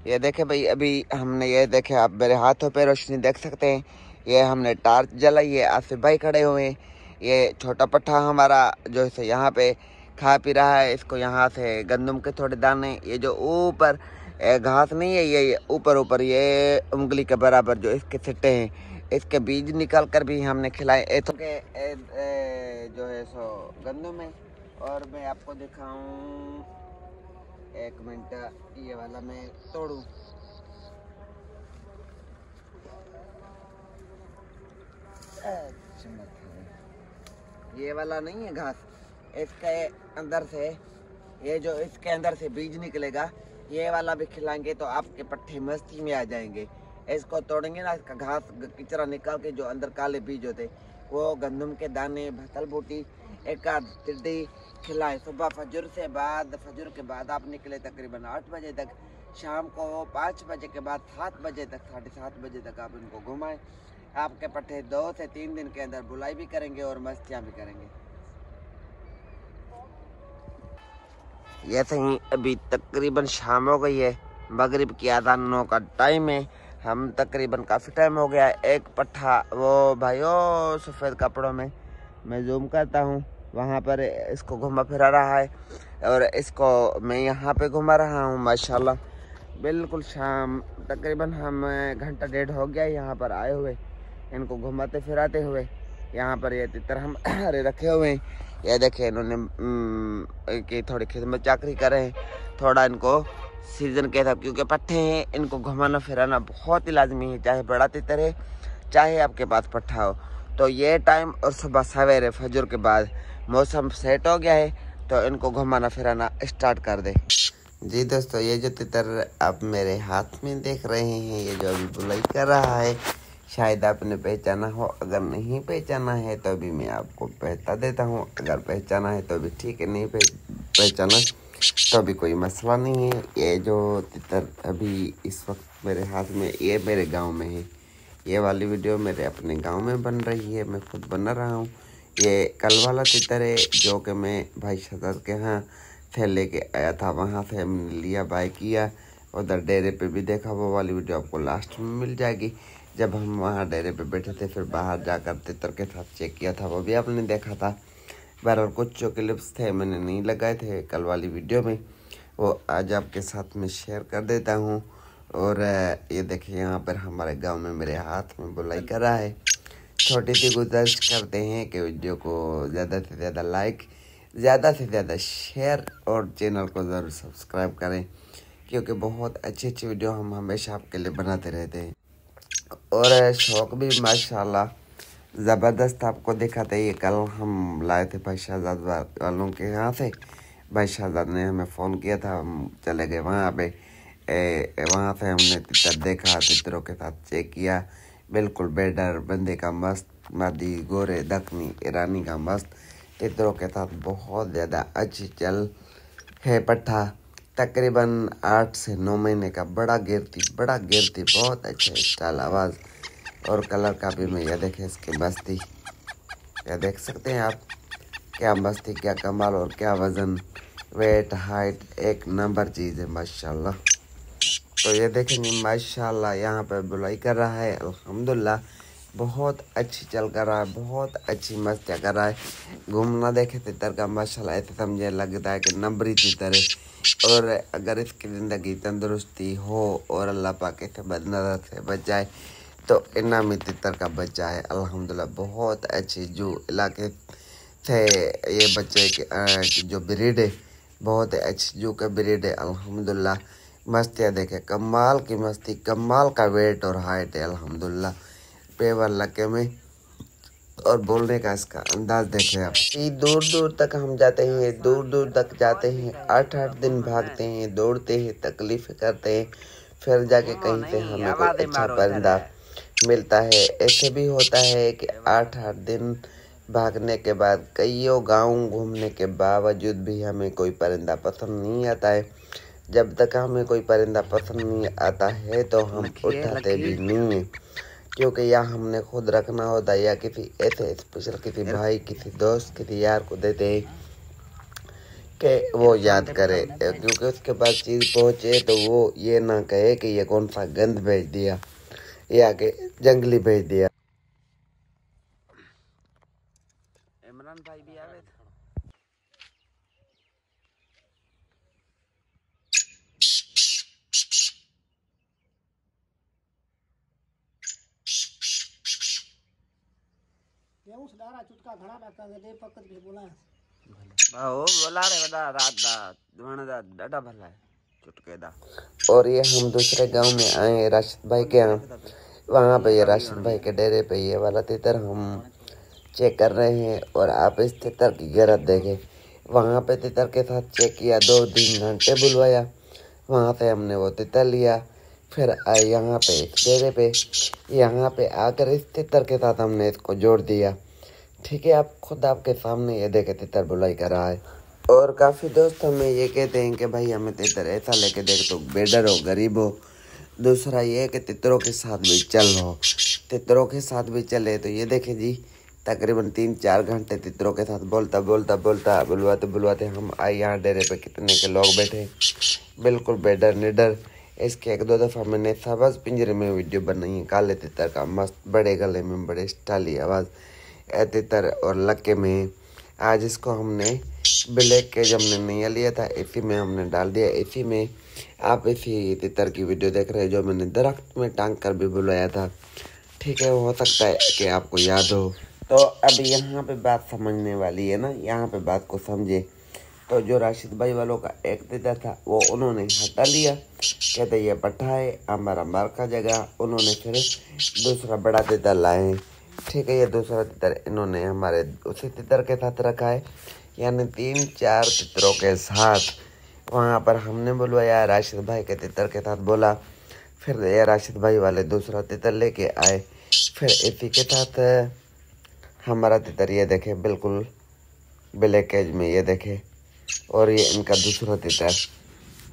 ये देखे भाई, अभी हमने ये देखे, आप मेरे हाथों पे रोशनी देख सकते हैं। ये हमने टार्च जलाई है, आसिफ भाई खड़े हुए हैं। ये छोटा पट्ठा हमारा जो है यहाँ पे खा पी रहा है। इसको यहाँ से गंदम के थोड़े दाने, ये जो ऊपर घास नहीं है, ये ऊपर ऊपर ये उंगली के बराबर जो इसके सिट्टे हैं, इसके बीज निकाल कर भी हमने खिलाए तो के जो है सो गंदम में। और मैं आपको दिखाऊं, एक मिनट, ये वाला मैं तोड़ू। ये वाला नहीं है घास, इसके अंदर से, ये जो इसके अंदर से बीज निकलेगा, ये वाला भी खिलाएंगे तो आपके पट्टे मस्ती में आ जाएंगे। इसको तोड़ेंगे ना, इसका घास किचरा निकाल के जो अंदर काले बीज होते, वो गंदम के दाने, भसल बूटी, एक आध टिड्डी खिलाएं। सुबह फजर के बाद आप निकले तकरीबन 8 बजे तक, शाम को 5 बजे के बाद 7 बजे तक, 7:30 बजे तक आप इनको घुमाएं। आपके पट्टे 2 से 3 दिन के अंदर बुलाई भी करेंगे और मस्तियाँ भी करेंगे। ये सही अभी तकरीबन शाम हो गई है, मगरिब की अज़ानों का टाइम है। हम तकरीबन काफ़ी टाइम हो गया है। एक पट्ठा वो भाइयों सफ़ेद कपड़ों में, मैं जूम करता हूँ, वहाँ पर इसको घुमा फिरा रहा है और इसको मैं यहाँ पे घुमा रहा हूँ माशाल्लाह। बिल्कुल शाम, तकरीबन हम घंटा डेढ़ हो गया यहाँ पर आए हुए, इनको घुमाते फिराते हुए। यहाँ पर ये तितर हम रखे हुए हैं। ये देखे इन्होंने कि थोड़ी खिदमत चाकरी करें, थोड़ा इनको सीजन के था, क्योंकि पट्ठे हैं, इनको घुमाना फिराना बहुत ही लाजमी है, चाहे बड़ा तितर है चाहे आपके पास पट्ठा हो। तो ये टाइम और सुबह सवेरे फजर के बाद मौसम सेट हो गया है, तो इनको घुमाना फिराना स्टार्ट कर दे। जी दोस्तों, ये जो तितर आप मेरे हाथ में देख रहे हैं, ये जो अभी बुलाई कर रहा है, शायद आपने पहचाना हो। अगर नहीं पहचाना है तो भी मैं आपको बता देता हूँ, अगर पहचाना है तो भी ठीक है, नहीं पहचाना तो भी कोई मसला नहीं है। ये जो तितर अभी इस वक्त मेरे हाथ में, ये मेरे गांव में है। ये वाली वीडियो मेरे अपने गांव में बन रही है, मैं खुद बना रहा हूँ। ये कल वाला तितर है जो कि मैं भाई शहजाद के यहाँ से लेके आया था, वहाँ से हमने लिया, बाय किया। उधर डेरे पे भी देखा, वो वाली वीडियो आपको लास्ट में मिल जाएगी। जब हम वहाँ डेरे पे बैठे थे, फिर बाहर जाकर तितर के साथ चेक किया था, वो भी आपने देखा था। बहरहाल कुछ जो क्लिप्स थे मैंने नहीं लगाए थे कल वाली वीडियो में, वो आज आपके साथ में शेयर कर देता हूँ। और ये देखिए, यहाँ पर हमारे गांव में मेरे हाथ में बुलाई कर रहा है। छोटी सी गुजारिश करते हैं कि वीडियो को ज़्यादा से ज़्यादा लाइक, ज़्यादा से ज़्यादा शेयर और चैनल को ज़रूर सब्सक्राइब करें, क्योंकि बहुत अच्छी अच्छी वीडियो हम हमेशा आपके लिए बनाते रहते हैं। और शौक भी माशाल्लाह ज़बरदस्त आपको दिखाते हैं। ये कल हम लाए थे भाई शहजाद वालों के यहाँ से, भाई शहजाद ने हमें फ़ोन किया था, हम चले गए वहाँ पे। वहाँ से हमने तितर देखा, तितरों के साथ चेक किया, बिल्कुल बेडर बंदे का मस्त, मादी गोरे दखनी ईरानी का मस्त, तितरों के साथ बहुत ज़्यादा अच्छी चल है पट्ठा। तकरीबन 8 से 9 महीने का, बड़ा गिरती बहुत अच्छा स्टाइल, आवाज़ और कलर का भी। मैं यह देखें इसकी मस्ती, यह देख सकते हैं आप, क्या मस्ती, क्या कमाल और क्या वज़न, वेट, हाइट, एक नंबर चीज़ है माशाल्लाह। तो ये देखेंगे माशाल्लाह, यहाँ पर बुलाई कर रहा है अल्हम्दुलिल्लाह, बहुत अच्छी चल कर रहा है, बहुत अच्छी मस्तियाँ कर रहा है। घूमना देखे तितर का माशाल्लाह, ऐसे समझे लगता है कि नंबरी तितर है। और अगर इसकी ज़िंदगी तंदुरुस्ती हो और अल्लाह पाक इसे बदनज़र से बचाए, तो इनामी तितर का बच्चा है अल्हम्दुलिल्लाह। बहुत अच्छी जो इलाके से ये बच्चे की जो ब्रीड है, बहुत अच्छी जू का ब्रीड है अल्हम्दुलिल्लाह। मस्तियाँ देखे, कमाल की मस्ती, कमाल का वेट और हाइट है अल्हम्दुलिल्लाह, पेवर लके में। और बोलने का इसका अंदाज देखे आप, दूर दूर तक हम जाते हैं, दूर दूर तक जाते हैं, 8-8 दिन भागते हैं, दौड़ते हैं, तकलीफ़ें करते हैं, फिर जाके कहीं से हमें कोई अच्छा परिंदा मिलता है। ऐसे भी होता है कि 8-8 दिन भागने के बाद, कईयों गांव घूमने के बावजूद भी हमें कोई परिंदा पसंद नहीं आता है। जब तक हमें कोई परिंदा पसंद नहीं आता है तो हम उठाते भी नहीं हैं, क्योंकि या हमने खुद रखना होता है या किसी ऐसे स्पेशल किसी भाई, किसी दोस्त, किसी यार को देते हैं कि वो याद करे, क्योंकि उसके पास चीज़ पहुँचे तो वो ये ना कहे कि ये कौन सा गंद भेज दिया या कि जंगली भेज दिया। इमरान भाई भी आवे थे। बोला रे बड़ा रात दा डाडा भला है चुटके दा। और ये हम दूसरे गांव में आए राशिद भाई के यहाँ, वहाँ पे ये राशिद भाई के डेरे पे ये वाला तितर हम चेक कर रहे हैं। और आप इस तितर की गिरत देखें, वहाँ पे तितर के साथ चेक किया, 2-3 घंटे बुलवाया, वहाँ से हमने वो तितर लिया। फिर आए यहाँ पे इस डेरे पे, यहाँ पे आकर इस तितर के साथ हमने इसको जोड़ दिया। ठीक है, आप खुद आपके सामने ये देखे तितर बुलाई कर रहा है। और काफ़ी दोस्त हमें ये कहते हैं कि भाई हमें तितर ऐसा लेके देख तो बेडर हो, गरीब हो। दूसरा ये है कि तितरों के साथ भी चल रहो, तितरों के साथ भी चले। तो ये देखे जी, तकरीबन 3-4 घंटे तितरों के साथ बोलता बुलवाते हम आए यहाँ डेरे पे। कितने के लोग बैठे, बिल्कुल बेडर निडर। इसके 1-2 दफ़ा मैंने सबज पिंजरे में वीडियो बनाई है, काले तितर का, मस्त बड़े गले में बड़े स्टाइली आवाज़ ए तितर और लक्के में। आज इसको हमने ब्लैक के जब हमने नया लिया था इसी में हमने डाल दिया। इसी में आप इसी तितर की वीडियो देख रहे हैं जो मैंने दरख्त में टांग कर भी बुलाया था। ठीक है, हो सकता है कि आपको याद हो। तो अब यहाँ पे बात समझने वाली है ना, यहाँ पे बात को समझे। तो जो राशिद भाई वालों का एक तितर था वो उन्होंने हटा लिया, कहते ये पट्टा है अंबार का जगह। उन्होंने फिर दूसरा बड़ा तितर लाए। ठीक है, ये दूसरा तितर इन्होंने हमारे उसी तितर के साथ रखा है, यानी 3-4 तितरों के साथ वहाँ पर हमने बुलवाया। राशिद भाई के तितर के साथ बोला, फिर ये राशिद भाई वाले दूसरा तितर लेके आए। फिर इसी के साथ हमारा तितर ये देखे बिल्कुल ब्लैक केज में, ये देखे। और ये इनका दूसरा तितर,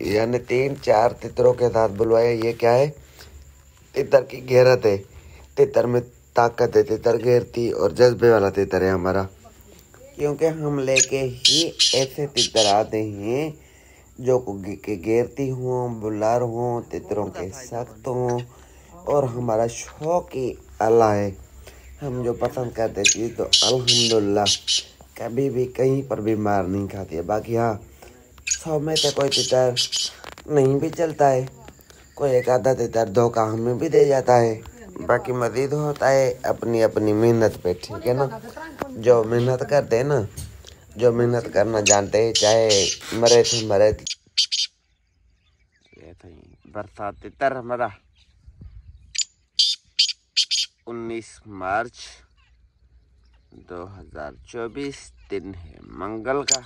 यानी 3-4 तितरों के साथ बुलवाया। ये क्या है, तितर की गैरत है, तितर में ताकत है, तितर घेरती और जज्बे वाला तितर है हमारा। क्योंकि हम लेके ही ऐसे तितर आते हैं जो घेरती हों, बुलार हों, तितरों के सख्त हों। और हमारा शौक ही अल्लाह है, हम जो पसंद करते चीज़ तो अल्हम्दुलिल्लाह कभी भी कहीं पर भी मार नहीं खाती है। बाकी हाँ, 100 में से कोई तितर नहीं भी चलता है, कोई एक आधा तितर धोखा हमें भी दे जाता है। बाकी मजीद होता है अपनी अपनी मेहनत पे। ठीक है ना, जो मेहनत करते हैं ना, जो मेहनत करना जानते हैं, चाहे मरे थे मरे। बरसात तितर हमारा 19 मार्च 2024 दिन है मंगल का।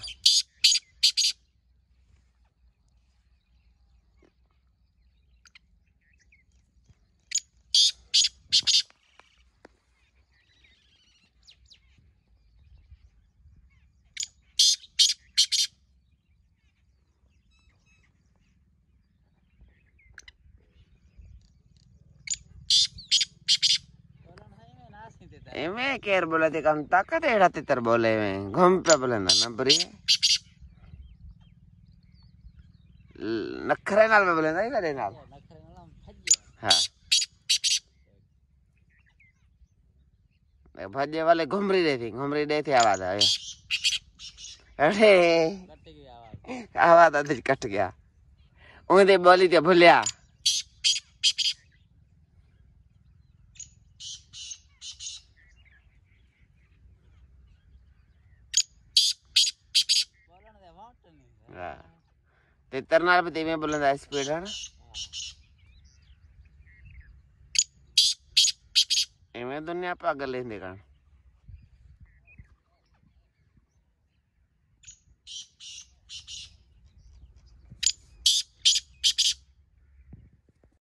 एमे केर बोले थे कम ताकत एड़ा तितर बोले में घूम पे बोले ना नंबरी नखरे नाल में बोले ना मेरे नाल। हाँ, भजे वाले घुमरी रही थी आवाज आया। अरे आवाज आधी कट गया, उन्हें बोली थी भूलिया। तितर नाल भी तेमें बोलना स्पीड है ना, इमें दुनिया पागल लेने का।